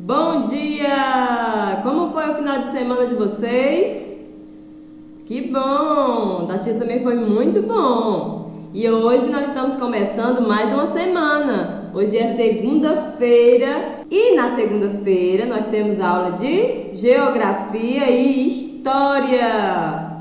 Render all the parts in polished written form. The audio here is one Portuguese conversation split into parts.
Bom dia! Como foi o final de semana de vocês? Que bom! Da tia também foi muito bom! E hoje nós estamos começando mais uma semana. Hoje é segunda-feira e na segunda-feira nós temos aula de Geografia e História.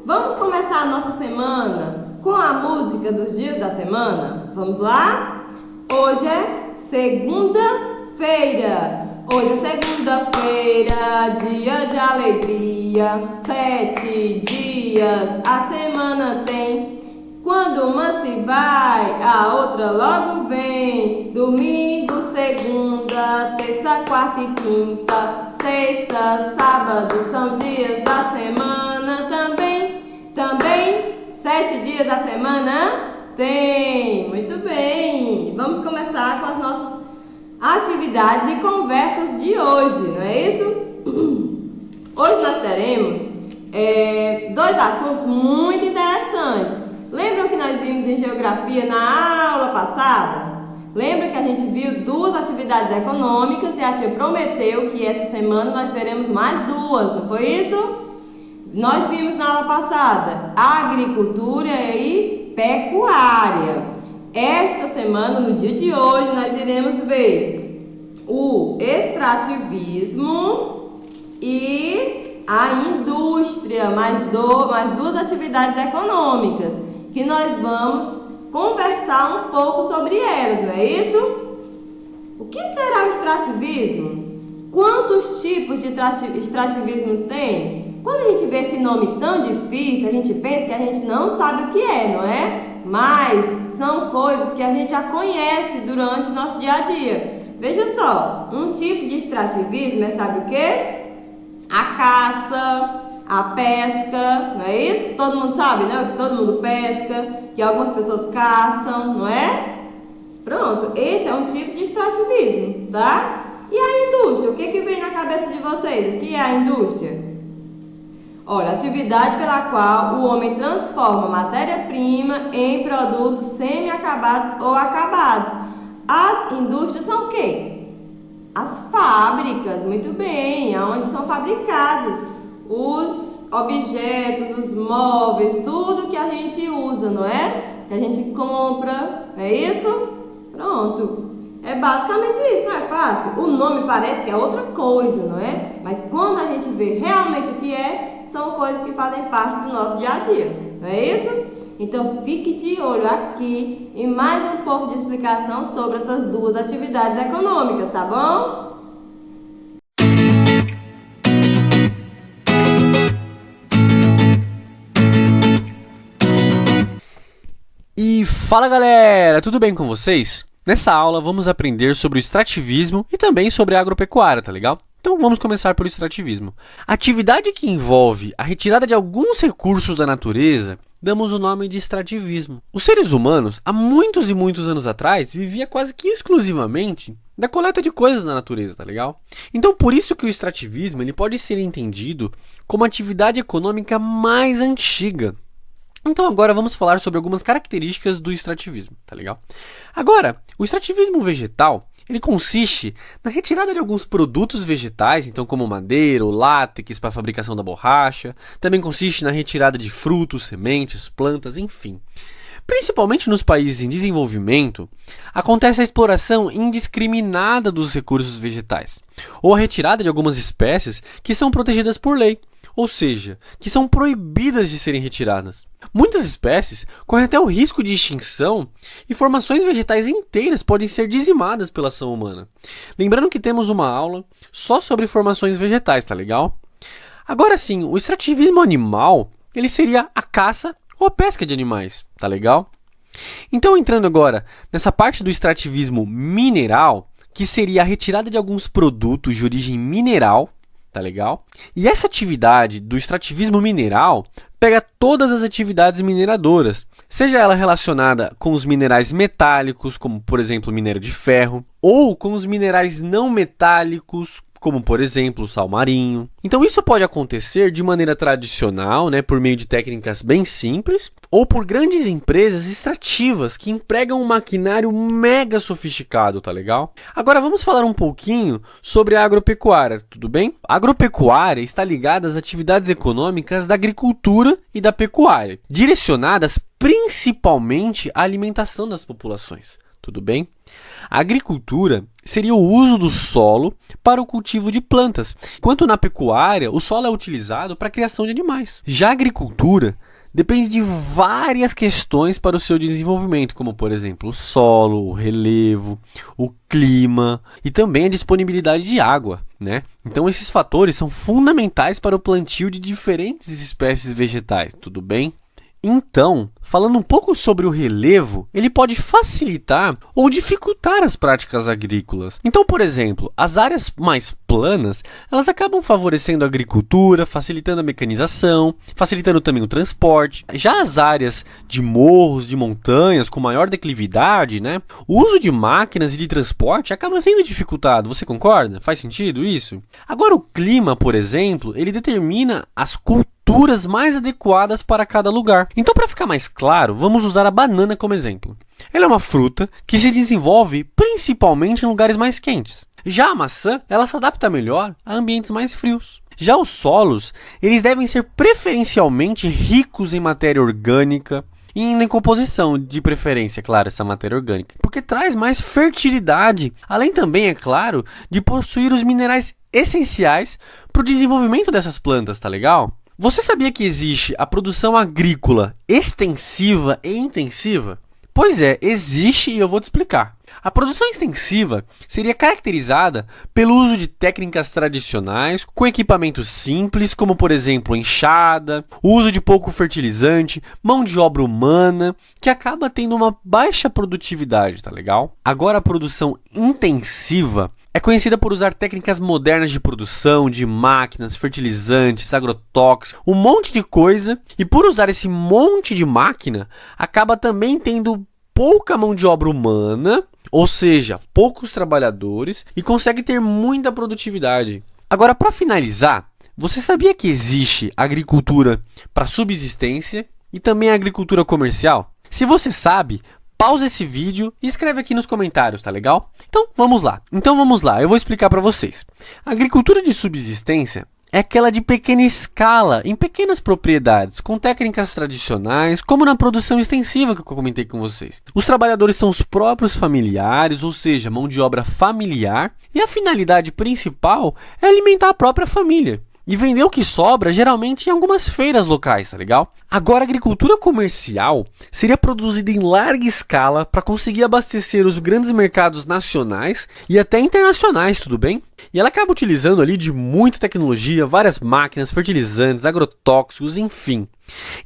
Vamos começar a nossa semana com a música dos dias da semana? Vamos lá? Hoje é segunda-feira. Hoje é segunda-feira, dia de alegria. 7 dias a semana tem. Quando uma se vai, a outra logo vem. Domingo, segunda, terça, quarta e quinta. Sexta, sábado são dias da semana também 7 dias da semana tem. Muito bem. Vamos começar com as nossas atividades e conversas de hoje, não é isso? Hoje nós teremos dois assuntos muito interessantes. Lembram que nós vimos em Geografia na aula passada? Lembra que a gente viu 2 atividades econômicas e a tia prometeu que essa semana nós veremos mais 2, não foi isso? Nós vimos na aula passada agricultura e pecuária. Esta semana, no dia de hoje, nós iremos ver o extrativismo e a indústria, mais 2 atividades econômicas, que nós vamos conversar um pouco sobre elas, não é isso? O que será o extrativismo? Quantos tipos de extrativismo tem? Quando a gente vê esse nome tão difícil, a gente pensa que a gente não sabe o que é, não é? Mas são coisas que a gente já conhece durante o nosso dia a dia. Veja só, um tipo de extrativismo sabe o quê? A caça, a pesca, não é isso? Todo mundo sabe, né? Que todo mundo pesca, que algumas pessoas caçam, não é? Pronto, esse é um tipo de extrativismo, tá? E a indústria? O que vem na cabeça de vocês? O que é a indústria? Olha, atividade pela qual o homem transforma matéria-prima em produtos semi-acabados ou acabados. As indústrias são o quê? As fábricas, muito bem, onde são fabricados os objetos, os móveis, tudo que a gente usa, não é? Que a gente compra, é isso? Pronto. É basicamente isso, não é fácil? O nome parece que é outra coisa, não é? Mas quando a gente vê realmente o que são coisas que fazem parte do nosso dia a dia, não é isso? Então fique de olho aqui em mais um pouco de explicação sobre essas 2 atividades econômicas, tá bom? E fala galera, tudo bem com vocês? Nessa aula vamos aprender sobre o extrativismo e também sobre a agropecuária, tá legal? Então vamos começar pelo extrativismo. A atividade que envolve a retirada de alguns recursos da natureza, damos o nome de extrativismo. Os seres humanos, há muitos e muitos anos atrás, vivia quase que exclusivamente da coleta de coisas na natureza, tá legal? Então por isso que o extrativismo ele pode ser entendido como a atividade econômica mais antiga. Então agora vamos falar sobre algumas características do extrativismo, tá legal? Agora, o extrativismo vegetal, ele consiste na retirada de alguns produtos vegetais, então como madeira ou látex para a fabricação da borracha, também consiste na retirada de frutos, sementes, plantas, enfim. Principalmente nos países em desenvolvimento, acontece a exploração indiscriminada dos recursos vegetais, ou a retirada de algumas espécies que são protegidas por lei, ou seja, que são proibidas de serem retiradas. Muitas espécies correm até o risco de extinção e formações vegetais inteiras podem ser dizimadas pela ação humana. Lembrando que temos uma aula só sobre formações vegetais, tá legal? Agora sim, o extrativismo animal, ele seria a caça ou a pesca de animais, tá legal? Então entrando agora nessa parte do extrativismo mineral, que seria a retirada de alguns produtos de origem mineral, tá legal? E essa atividade do extrativismo mineral pega todas as atividades mineradoras, seja ela relacionada com os minerais metálicos, como por exemplo o minério de ferro, ou com os minerais não metálicos, como por exemplo o sal marinho. Então isso pode acontecer de maneira tradicional, né, por meio de técnicas bem simples, ou por grandes empresas extrativas que empregam um maquinário mega sofisticado, tá legal? Agora vamos falar um pouquinho sobre a agropecuária, tudo bem? A agropecuária está ligada às atividades econômicas da agricultura e da pecuária, direcionadas principalmente à alimentação das populações, tudo bem? A agricultura seria o uso do solo para o cultivo de plantas, enquanto na pecuária o solo é utilizado para a criação de animais. Já a agricultura depende de várias questões para o seu desenvolvimento, como por exemplo o solo, o relevo, o clima e também a disponibilidade de água, né? Então esses fatores são fundamentais para o plantio de diferentes espécies vegetais, tudo bem? Então, falando um pouco sobre o relevo, ele pode facilitar ou dificultar as práticas agrícolas. Então, por exemplo, as áreas mais planas, elas acabam favorecendo a agricultura, facilitando a mecanização, facilitando também o transporte. Já as áreas de morros, de montanhas, com maior declividade, né, o uso de máquinas e de transporte acaba sendo dificultado. Você concorda? Faz sentido isso? Agora, o clima, por exemplo, ele determina as culturas mais adequadas para cada lugar. Então, para ficar mais claro, vamos usar a banana como exemplo. Ela é uma fruta que se desenvolve principalmente em lugares mais quentes. Já a maçã, ela se adapta melhor a ambientes mais frios. Já os solos, eles devem ser preferencialmente ricos em matéria orgânica e em decomposição, de preferência, claro, essa matéria orgânica, porque traz mais fertilidade, além também, é claro, de possuir os minerais essenciais para o desenvolvimento dessas plantas, tá legal? Você sabia que existe a produção agrícola extensiva e intensiva? Pois é, existe e eu vou te explicar. A produção extensiva seria caracterizada pelo uso de técnicas tradicionais com equipamentos simples, como por exemplo enxada, o uso de pouco fertilizante, mão de obra humana, que acaba tendo uma baixa produtividade, tá legal? Agora a produção intensiva é conhecida por usar técnicas modernas de produção, de máquinas, fertilizantes, agrotóxicos, um monte de coisa. E por usar esse monte de máquina, acaba também tendo pouca mão de obra humana, ou seja, poucos trabalhadores, e consegue ter muita produtividade. Agora, para finalizar, você sabia que existe agricultura para subsistência e também agricultura comercial? Se você sabe, pausa esse vídeo e escreve aqui nos comentários, tá legal? Então vamos lá, eu vou explicar para vocês. A agricultura de subsistência é aquela de pequena escala, em pequenas propriedades, com técnicas tradicionais, como na produção extensiva que eu comentei com vocês. Os trabalhadores são os próprios familiares, ou seja, mão de obra familiar, e a finalidade principal é alimentar a própria família e vender o que sobra, geralmente em algumas feiras locais, tá legal? Agora, a agricultura comercial seria produzida em larga escala para conseguir abastecer os grandes mercados nacionais e até internacionais, tudo bem? E ela acaba utilizando ali de muita tecnologia, várias máquinas, fertilizantes, agrotóxicos, enfim.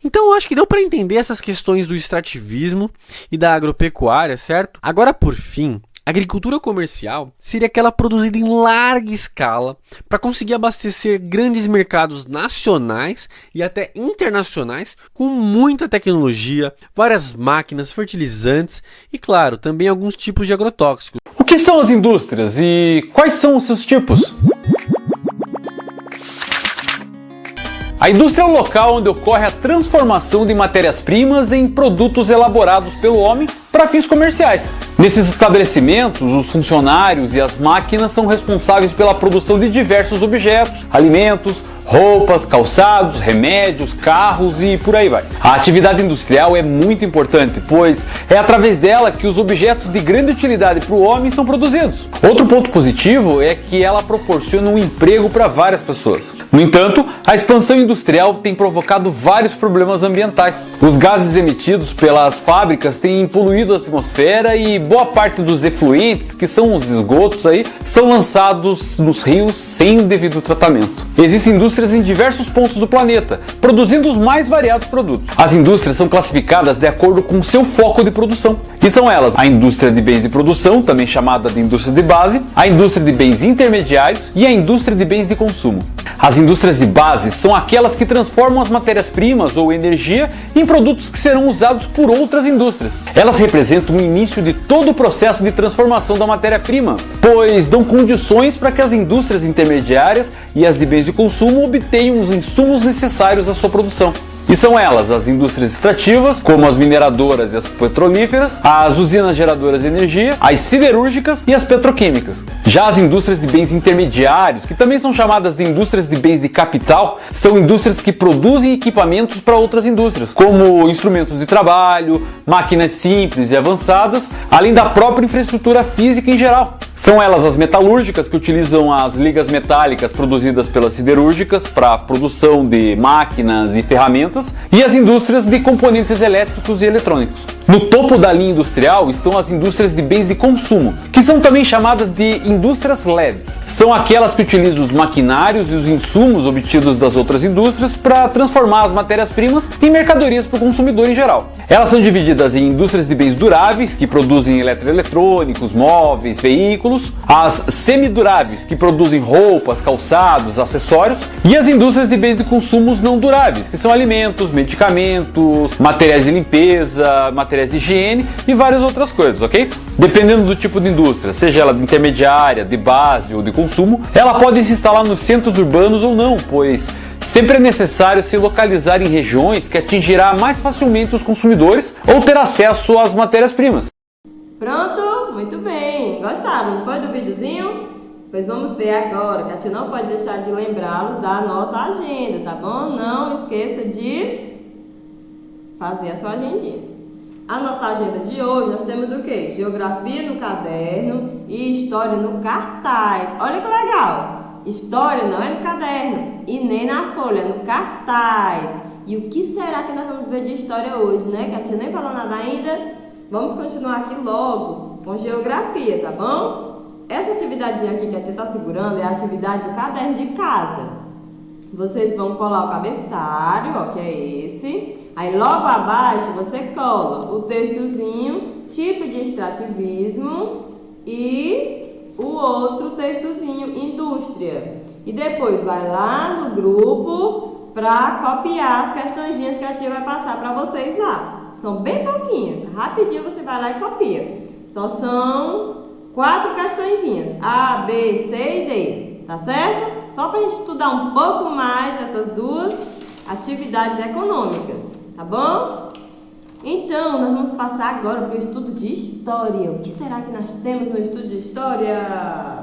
Então eu acho que deu para entender essas questões do extrativismo e da agropecuária, certo? Agora, por fim, a agricultura comercial seria aquela produzida em larga escala para conseguir abastecer grandes mercados nacionais e até internacionais com muita tecnologia, várias máquinas, fertilizantes e, claro, também alguns tipos de agrotóxicos. O que são as indústrias e quais são os seus tipos? A indústria é o local onde ocorre a transformação de matérias-primas em produtos elaborados pelo homem para fins comerciais. Nesses estabelecimentos, os funcionários e as máquinas são responsáveis pela produção de diversos objetos, alimentos, roupas, calçados, remédios, carros e por aí vai. A atividade industrial é muito importante, pois é através dela que os objetos de grande utilidade para o homem são produzidos. Outro ponto positivo é que ela proporciona um emprego para várias pessoas. No entanto, a expansão industrial tem provocado vários problemas ambientais. Os gases emitidos pelas fábricas têm poluído a atmosfera e boa parte dos efluentes, que são os esgotos aí, são lançados nos rios sem o devido tratamento. Existem indústrias em diversos pontos do planeta, produzindo os mais variados produtos. As indústrias são classificadas de acordo com seu foco de produção. E são elas: a indústria de bens de produção, também chamada de indústria de base, a indústria de bens intermediários e a indústria de bens de consumo. As indústrias de base são aquelas que transformam as matérias-primas ou energia em produtos que serão usados por outras indústrias. Elas representam o início de todo o processo de transformação da matéria-prima, pois dão condições para que as indústrias intermediárias e as de bens de consumo obtenham os insumos necessários à sua produção. E são elas as indústrias extrativas, como as mineradoras e as petrolíferas, as usinas geradoras de energia, as siderúrgicas e as petroquímicas. Já as indústrias de bens intermediários, que também são chamadas de indústrias de bens de capital, são indústrias que produzem equipamentos para outras indústrias, como instrumentos de trabalho, máquinas simples e avançadas, além da própria infraestrutura física em geral. São elas as metalúrgicas, que utilizam as ligas metálicas produzidas pelas siderúrgicas para a produção de máquinas e ferramentas, e as indústrias de componentes elétricos e eletrônicos. No topo da linha industrial estão as indústrias de bens de consumo, que são também chamadas de indústrias leves. São aquelas que utilizam os maquinários e os insumos obtidos das outras indústrias para transformar as matérias-primas em mercadorias para o consumidor em geral. Elas são divididas em indústrias de bens duráveis, que produzem eletroeletrônicos, móveis, veículos, as semiduráveis, que produzem roupas, calçados, acessórios, e as indústrias de bens de consumo não duráveis, que são alimentos, medicamentos, materiais de limpeza, materiais de higiene e várias outras coisas, ok? Dependendo do tipo de indústria, seja ela de intermediária, de base ou de consumo, ela pode se instalar nos centros urbanos ou não, pois sempre é necessário se localizar em regiões que atingirá mais facilmente os consumidores ou ter acesso às matérias-primas. Pronto? Muito bem! Gostaram, não foi do videozinho? Pois vamos ver agora, que a tia não pode deixar de lembrá-los da nossa agenda, tá bom? Não esqueça de fazer a sua agendinha. A nossa agenda de hoje, nós temos o quê? Geografia no caderno e história no cartaz. Olha que legal! História não é no caderno e nem na folha, é no cartaz. E o que será que nós vamos ver de história hoje, né? Que a tia nem falou nada ainda. Vamos continuar aqui logo com geografia, tá bom? Essa atividadezinha aqui que a tia está segurando é a atividade do caderno de casa. Vocês vão colar o cabeçalho, ó, que é esse. Aí logo abaixo você cola o textozinho, tipo de extrativismo e o outro textozinho, indústria. E depois vai lá no grupo para copiar as questõezinhas que a tia vai passar para vocês lá. São bem pouquinhas, rapidinho você vai lá e copia. Só são 4 questõezinhas, A, B, C e D, tá certo? Só para a gente estudar um pouco mais essas duas atividades econômicas, tá bom? Então, nós vamos passar agora para o estudo de história. O que será que nós temos no estudo de história?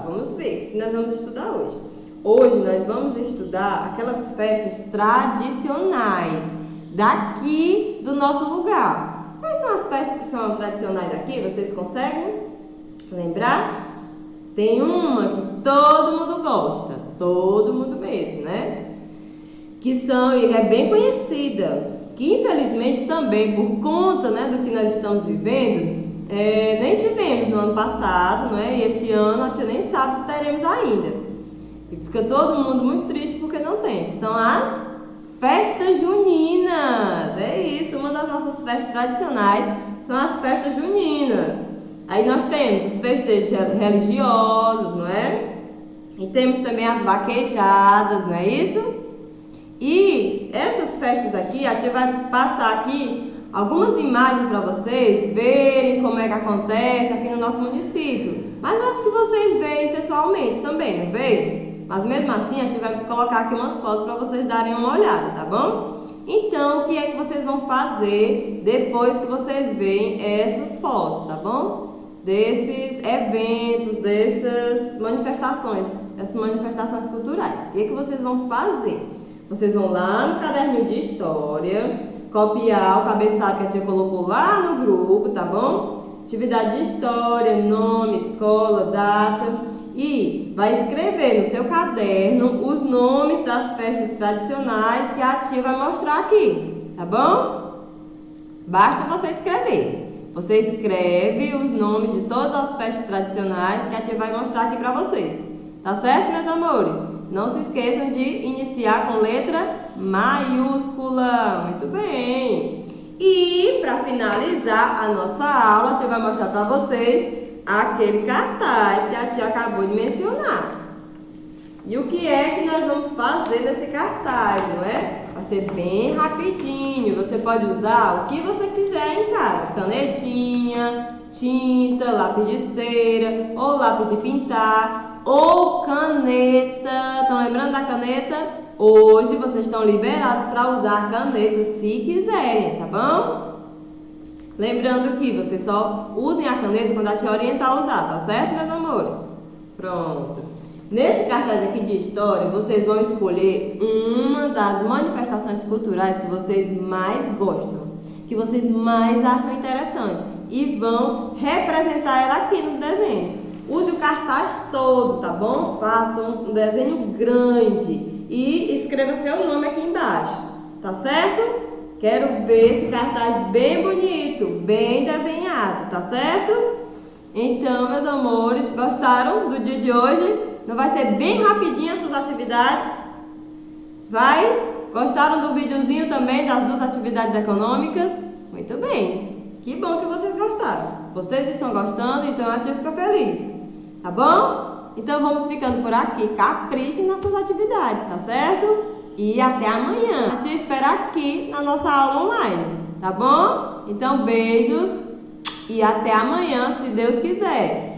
Vamos ver o que nós vamos estudar hoje. Hoje nós vamos estudar aquelas festas tradicionais daqui do nosso lugar. Quais são as festas que são tradicionais aqui? Vocês conseguem lembrar? Tem uma que todo mundo gosta, todo mundo mesmo, né? Que são, e é bem conhecida, que infelizmente também por conta, né, do que nós estamos vivendo, nem tivemos no ano passado, né? E esse ano a tia nem sabe se teremos ainda. E fica todo mundo muito triste porque não tem. São as festas juninas. É isso, uma das nossas festas tradicionais são as festas juninas. Aí nós temos os festejos religiosos, não é? E temos também as vaquejadas, não é isso? E essas festas aqui, a tia vai passar aqui algumas imagens para vocês verem como é que acontece aqui no nosso município. Mas eu acho que vocês veem pessoalmente também, não veem? Mas mesmo assim, a tia vai colocar aqui umas fotos para vocês darem uma olhada, tá bom? Então, o que é que vocês vão fazer depois que vocês veem essas fotos, tá bom? Desses eventos, dessas manifestações, essas manifestações culturais. O que é que vocês vão fazer? Vocês vão lá no caderninho de história, copiar o cabeçalho que a tia colocou lá no grupo, tá bom? Atividade de história, nome, escola, data. E vai escrever no seu caderno os nomes das festas tradicionais que a tia vai mostrar aqui, tá bom? Basta você escrever. Você escreve os nomes de todas as festas tradicionais que a tia vai mostrar aqui pra vocês. Tá certo, meus amores? Não se esqueçam de iniciar com letra maiúscula. Muito bem. E para finalizar a nossa aula, a tia vai mostrar para vocês aquele cartaz que a tia acabou de mencionar. E o que é que nós vamos fazer nesse cartaz, não é? Vai ser bem rapidinho. Você pode usar o que você quiser em casa. Canetinha, tinta, lápis de cera, ou lápis de pintar, ou caneta. Estão lembrando da caneta? Hoje vocês estão liberados para usar caneta se quiserem, tá bom? Lembrando que vocês só usem a caneta quando a tia orientar a usar, tá certo, meus amores? Pronto. Nesse cartaz aqui de história, vocês vão escolher uma das manifestações culturais que vocês mais gostam, que vocês mais acham interessante e vão representar ela aqui no desenho. Use o cartaz todo, tá bom? Faça um desenho grande e escreva seu nome aqui embaixo, tá certo? Quero ver esse cartaz bem bonito, bem desenhado, tá certo? Então, meus amores, gostaram do dia de hoje? Não vai ser bem rapidinho as suas atividades? Vai? Gostaram do videozinho também das 2 atividades econômicas? Muito bem. Que bom que vocês gostaram. Vocês estão gostando, então a tia fica feliz. Tá bom? Então vamos ficando por aqui. Caprichem nas suas atividades, tá certo? E até amanhã. A tia espera aqui na nossa aula online. Tá bom? Então beijos e até amanhã, se Deus quiser.